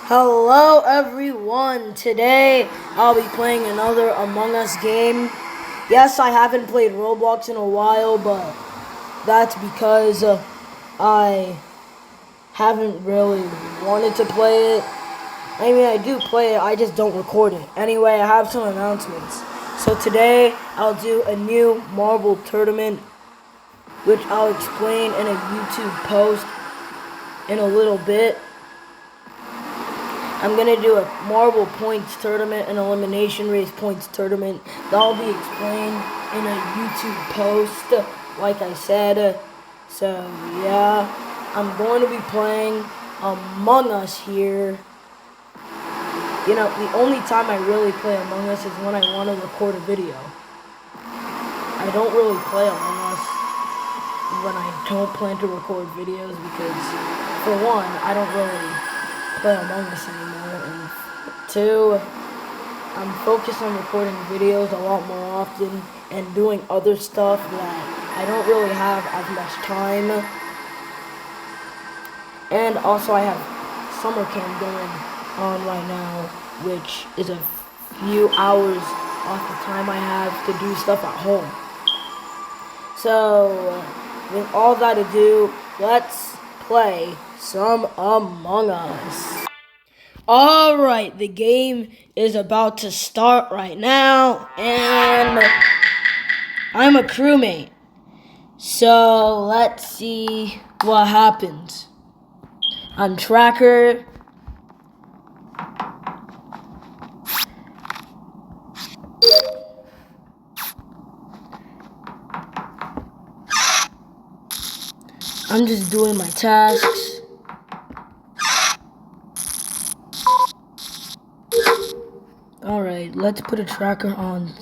Hello everyone, today I'll be playing another Among Us game. Yes, I haven't played Roblox in a while, but that's because I haven't really wanted to play it. I mean, I do play it, I just don't record it. Anyway, I have some announcements. So today I'll do a new marble tournament, which I'll explain in a YouTube post in a little bit. I'm going to do a marble points tournament, an elimination race points tournament. That'll be explained in a YouTube post, like I said. So, yeah, I'm going to be playing Among Us here. You know, the only time I really play Among Us is when I want to record a video. I don't really play Among Us when I don't plan to record videos because, for one, I don't really play Among Us anymore, and two, I'm focused on recording videos a lot more often and doing other stuff that I don't really have as much time. And also I have summer camp going on right now, which is a few hours off the time I have to do stuff at home. So, with all that ado, let's play some Among Us. Alright, the game is about to start right now, and I'm a crewmate. So, let's see what happens. I'm Tracker. I'm just doing my tasks. Alright, let's put a tracker on.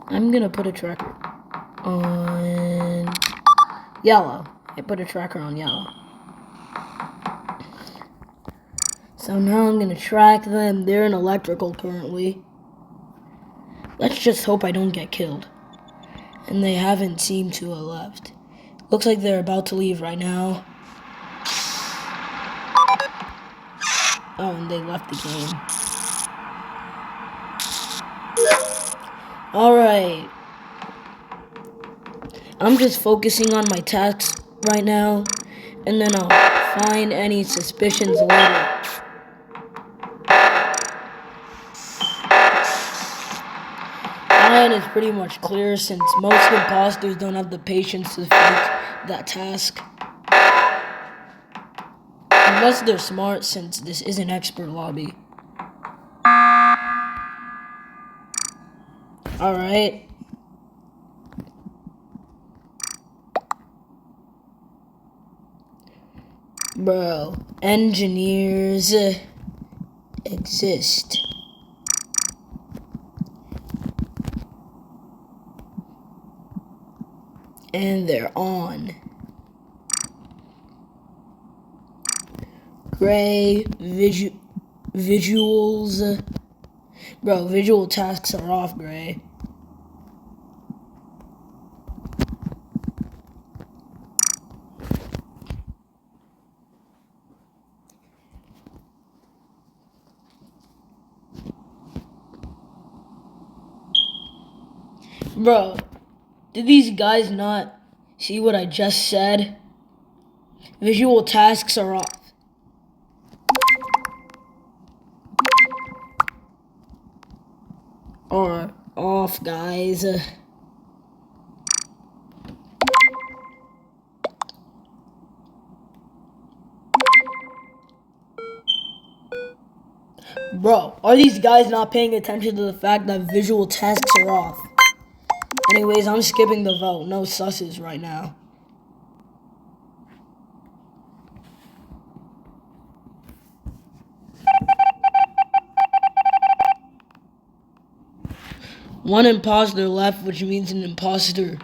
I'm gonna put a tracker on yellow. I put a tracker on yellow. So now I'm gonna track them. They're in electrical currently. Let's just hope I don't get killed. And they haven't seemed to have left. Looks like they're about to leave right now. Oh, and they left the game. Alright. I'm just focusing on my tasks right now, and then I'll find any suspicions later. Mine is pretty much clear since most imposters don't have the patience to fake that task. Unless they're smart, since this is an expert lobby. Alright. Bro, engineers exist. And they're on. Gray, visuals. Bro, visual tasks are off, Gray. Bro, did these guys not see what I just said? Visual tasks are off. Are off, guys. Bro, are these guys not paying attention to the fact that visual tasks are off? Anyways, I'm skipping the vote. No susses right now. One imposter left, which means an imposter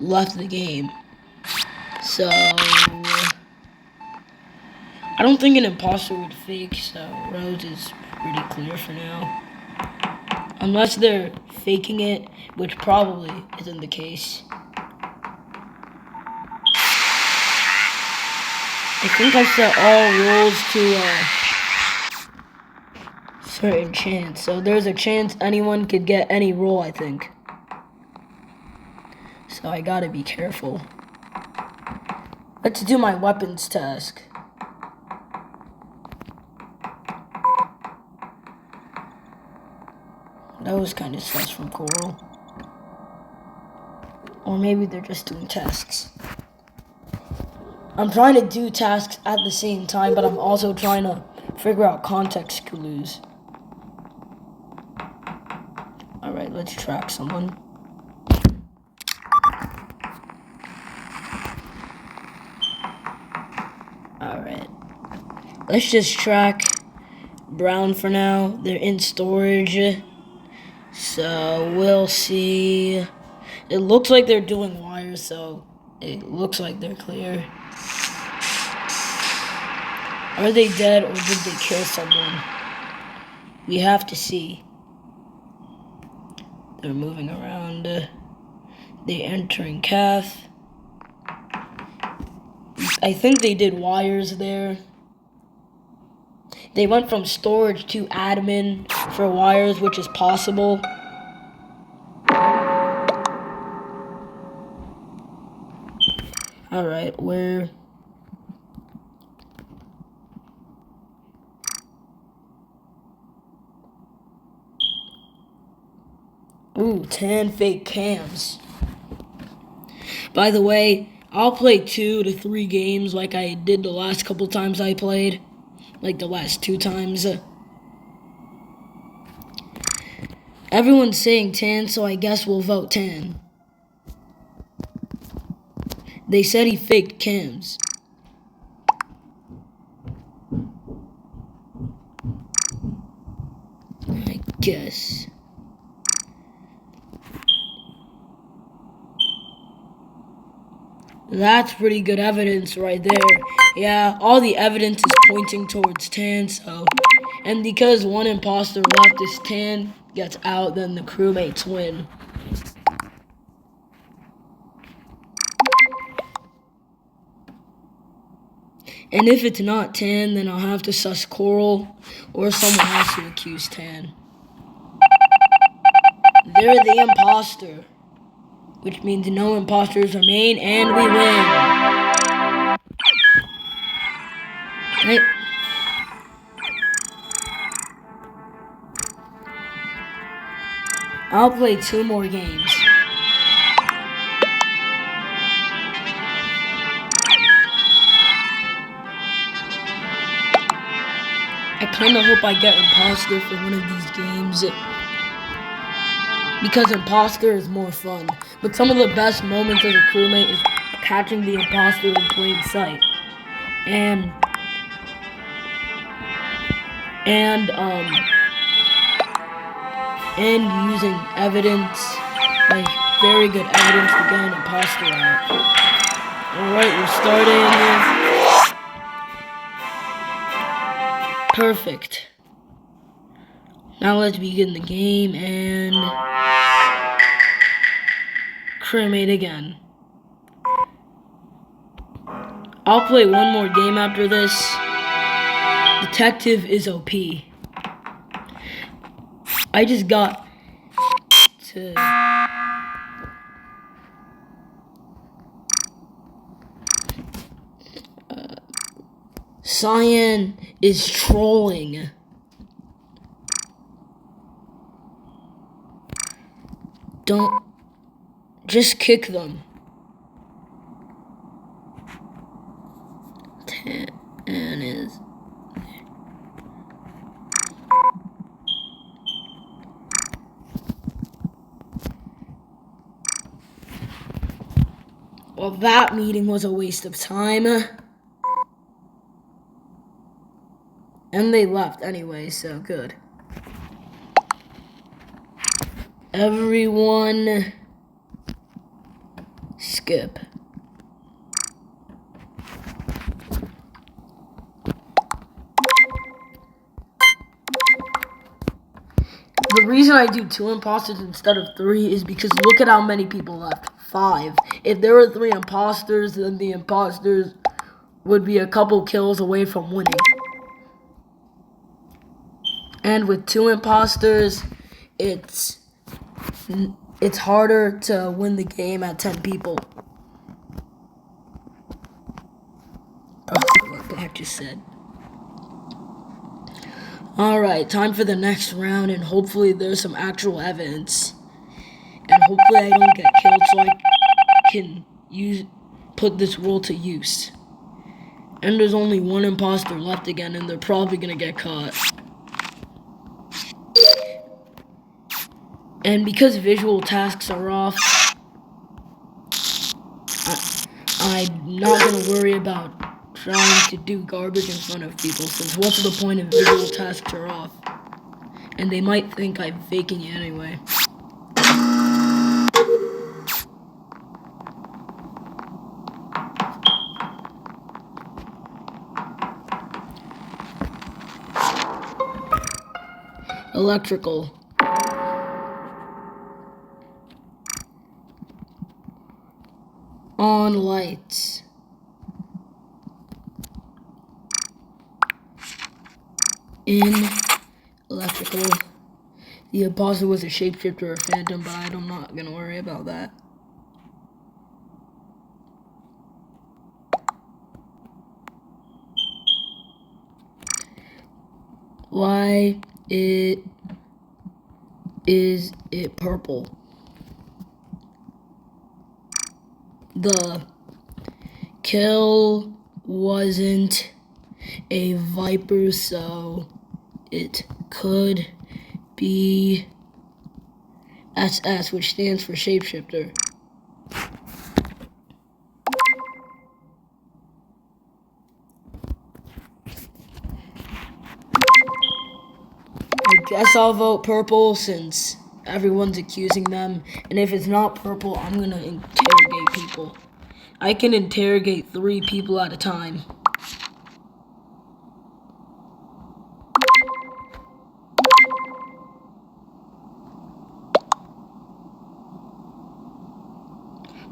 left the game. So, I don't think an imposter would fake, so Rose is pretty clear for now. Unless they're faking it, which probably isn't the case. I think I set all rules to certain chance. So there's a chance anyone could get any role, I think. So I gotta be careful. Let's do my weapons task. That was kind of sus from Coral. Or maybe they're just doing tasks. I'm trying to do tasks at the same time, but I'm also trying to figure out context clues. Alright, let's track someone. Alright. Let's just track Brown for now. They're in storage. So we'll see. It looks like they're doing wires, so it looks like they're clear. Are they dead or did they kill someone? We have to see. They're moving around. They're entering Cath. I think they did wires there. They went from storage to admin for wires, which is possible. Alright, where... Ooh, 10 fake cams. By the way, I'll play 2 to 3 games like I did the last couple times I played. Like the last 2 times. Everyone's saying Tan, so I guess we'll vote Tan. They said he faked cams. I guess. That's pretty good evidence right there. Yeah, all the evidence is pointing towards Tan, so... And because one imposter left, this Tan gets out, then the crewmates win. And if it's not Tan, then I'll have to sus Coral, or someone else to accuse Tan. They're the imposter, which means no imposters remain, and we win. Right. I'll play 2 more games. I kind of hope I get imposter for one of these games. Because imposter is more fun. But some of the best moments as a crewmate is catching the imposter in plain sight. And using evidence, like very good evidence to get an imposter out. Alright, we're starting. Perfect. Now let's begin the game and crewmate again. I'll play one more game after this. Detective is OP. I just got to... Cyan is trolling. Don't... Just kick them. Tan is... Well, that meeting was a waste of time. And they left anyway, so good. Everyone skip. The reason I do 2 imposters instead of 3 is because look at how many people left. 5. If there were 3 imposters, then the imposters would be a couple kills away from winning. And with 2 imposters, it's harder to win the game at 10 people. Oh, what Black just said. Alright, time for the next round, and hopefully there's some actual evidence. And hopefully I don't get killed so I can put this rule to use. And there's only 1 imposter left again, and they're probably gonna get caught. And because visual tasks are off, I'm not gonna worry about trying to do garbage in front of people, since what's the point if visual tasks are off? And they might think I'm faking it anyway. Electrical. On lights. In electrical. The imposter was a shapeshifter or a phantom, but I'm not gonna worry about that. Why is it purple? The kill wasn't a viper, so it could be SS, which stands for shapeshifter. I guess I'll vote purple since everyone's accusing them. And if it's not purple, I'm gonna interrogate people. I can interrogate 3 people at a time.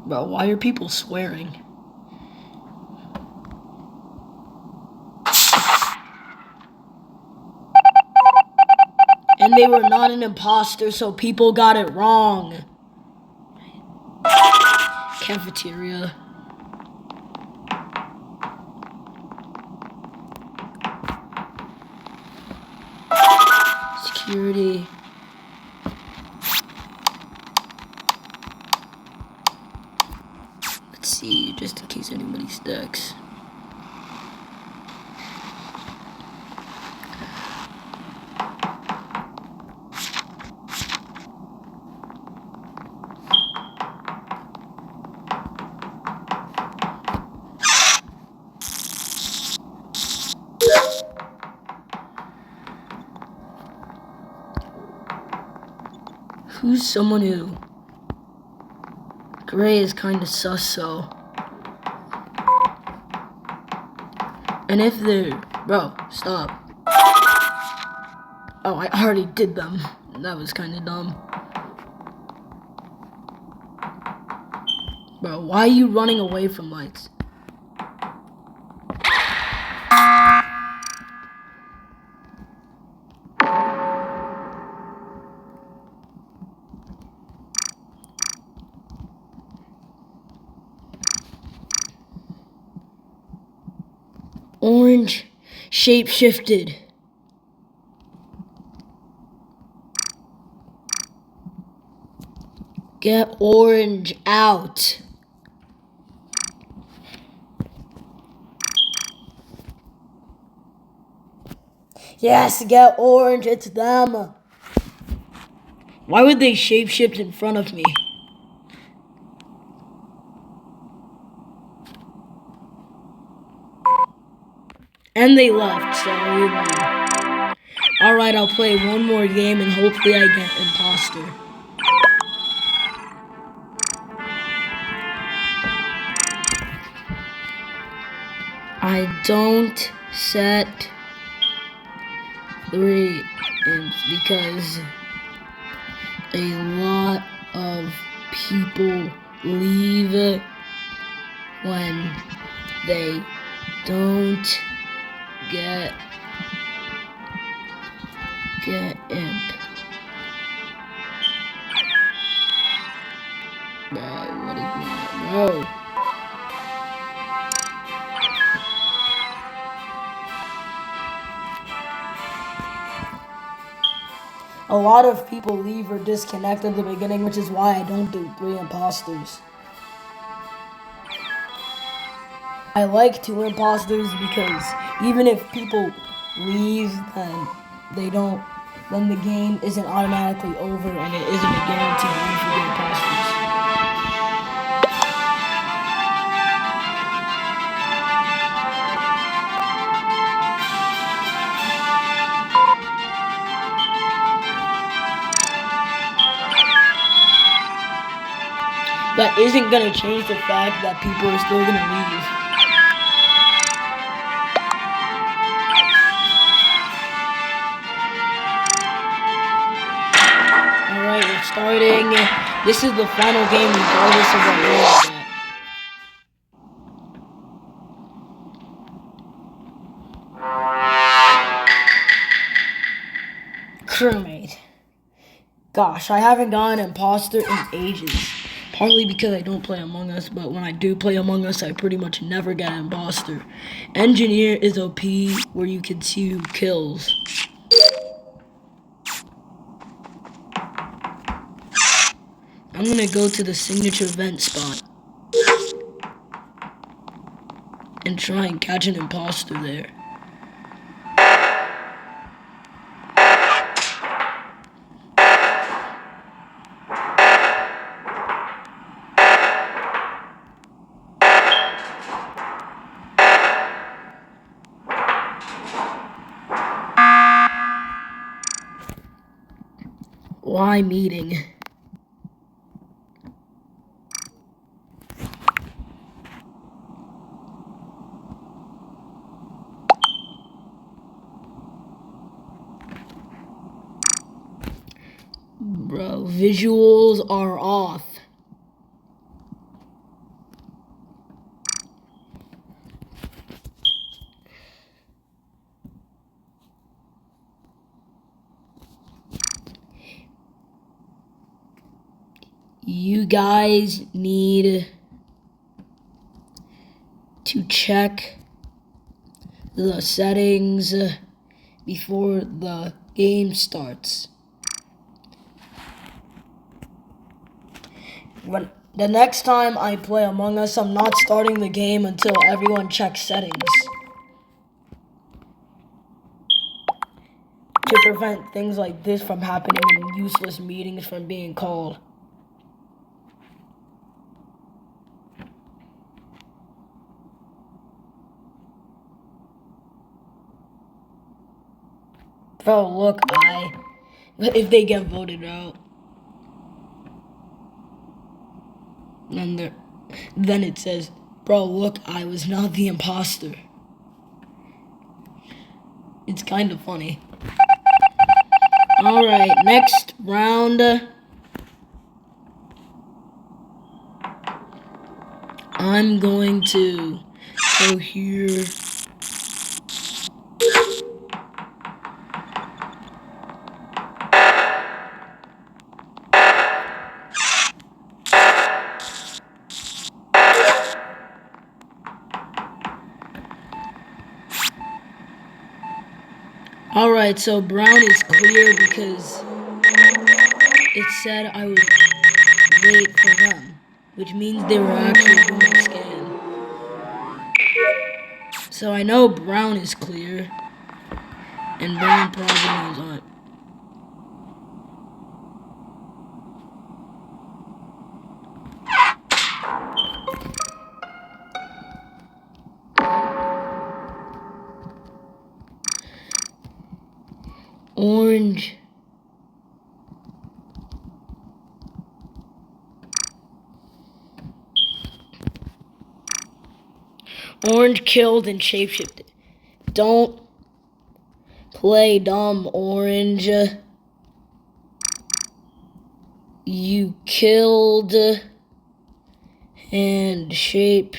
Bro, why are people swearing? And they were not an imposter, so people got it wrong. Cafeteria. Security. Let's see, just in case anybody sticks. Who's someone who? Gray is kind of sus, so. And if they're. Bro, stop. Oh, I already did them. That was kind of dumb. Bro, why are you running away from lights? Orange shape-shifted. Get orange out. Yes, get orange, it's them. Why would they shapeshift in front of me? And they left, so we won. Alright, I'll play one more game and hopefully I get imposter. I don't set 3 imps because a lot of people leave when they Don't get imp. Bro, what is that, bro? A lot of people leave or disconnect at the beginning, which is why I don't do 3 imposters. I like 2 imposters because even if people leave, then the game isn't automatically over and it isn't a guaranteed win for the imposters. That isn't gonna change the fact that people are still gonna leave. Alright, we're starting. This is the final game regardless of what roll I get. Crewmate. Gosh, I haven't gotten an imposter in ages. Partly because I don't play Among Us, but when I do play Among Us, I pretty much never get an imposter. Engineer is OP, where you can see who kills. I'm gonna go to the signature vent spot and try and catch an imposter there. Why meeting? Bro, visuals are off. You guys need to check the settings before the game starts. When the next time I play Among Us, I'm not starting the game until everyone checks settings. To prevent things like this from happening and useless meetings from being called. Bro, look, if they get voted out, then it says, bro, look, I was not the imposter. It's kind of funny. Alright, next round. I'm going to go here. Alright, so brown is clear because it said I would wait for them, which means they were actually doing a scan. So I know brown is clear, and brown probably knows on. Orange. Orange killed and shapeshifted. Don't play dumb, Orange. You killed and shape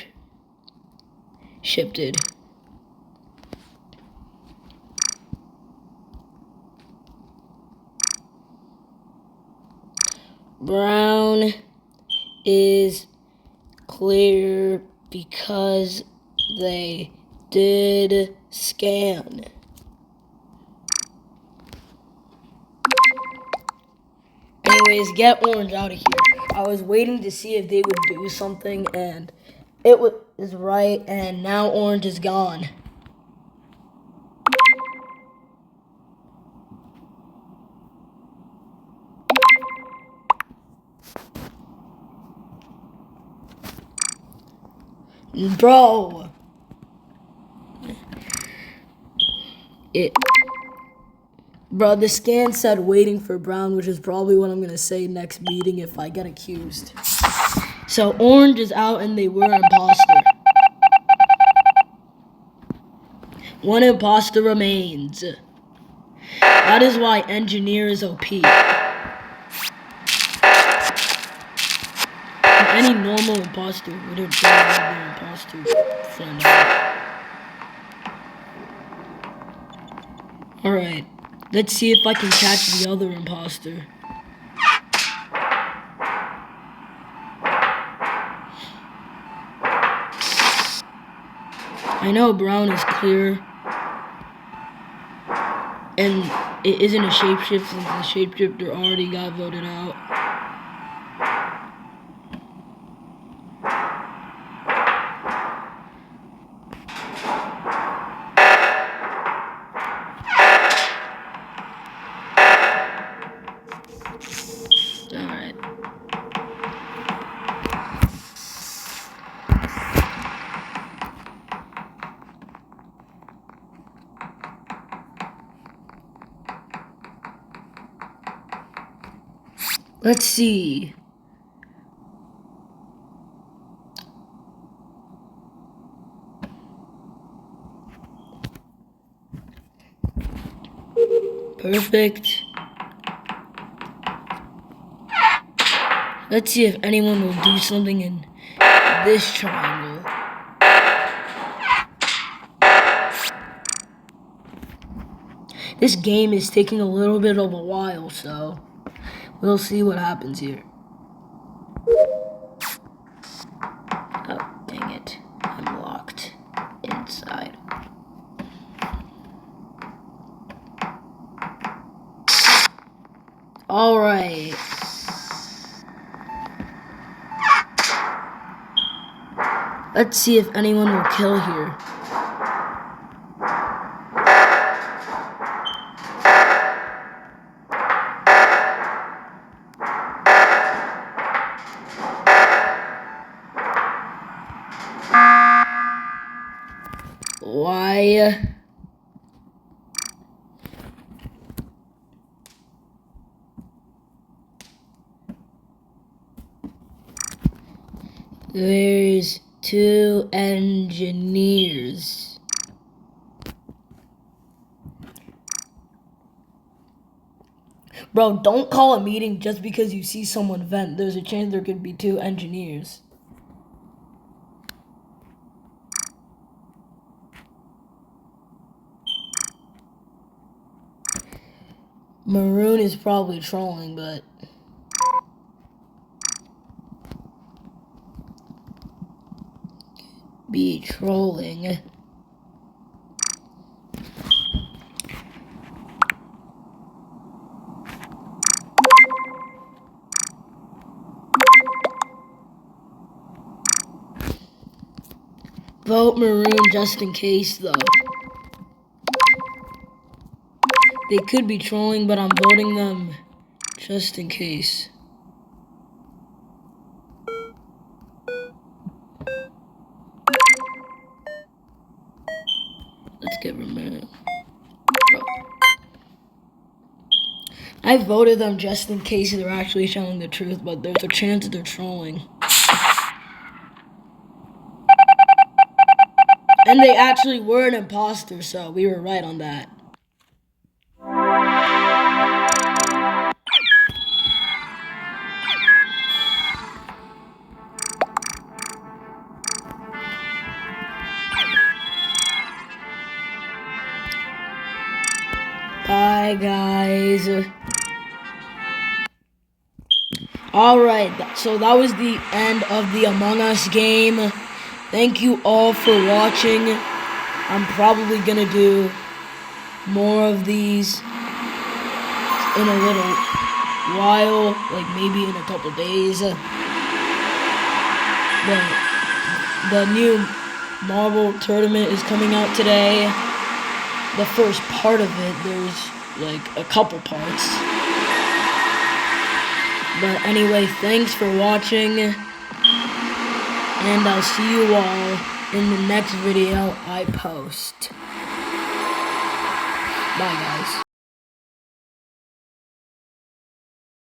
shifted. Brown is clear because they did scan. Anyways, get orange out of here. I was waiting to see if they would do something, and it was right, and now orange is gone. Bro. Bro, the scan said waiting for brown, which is probably what I'm going to say next meeting if I get accused. So orange is out and they were imposter. One imposter remains. That is why engineer is OP. Any normal imposter wouldn't be their imposter friend out. Alright, let's see if I can catch the other imposter. I know brown is clear. And it isn't a shapeshift since the shapeshifter already got voted out. Alright. Let's see. Perfect. Let's see if anyone will do something in this triangle. This game is taking a little bit of a while, so we'll see what happens here. Oh, dang it. I'm locked inside. Alright. Let's see if anyone will kill here. Why? There's 2 engineers. Bro, don't call a meeting just because you see someone vent. There's a chance there could be 2 engineers. Maroon is probably trolling, but be trolling. Vote Maroon just in case, though. They could be trolling, but I'm voting them just in case. Let's get Maroon. I voted them just in case they're actually telling the truth, but there's a chance they're trolling. And they actually were an imposter, so we were right on that. Bye, guys. Alright, so that was the end of the Among Us game. Thank you all for watching. I'm probably gonna do more of these in a little while, like maybe in a couple days. The new Marble tournament is coming out today. The first part of it, there's like a couple parts. But anyway, thanks for watching, and I'll see you all in the next video I post. Bye, guys.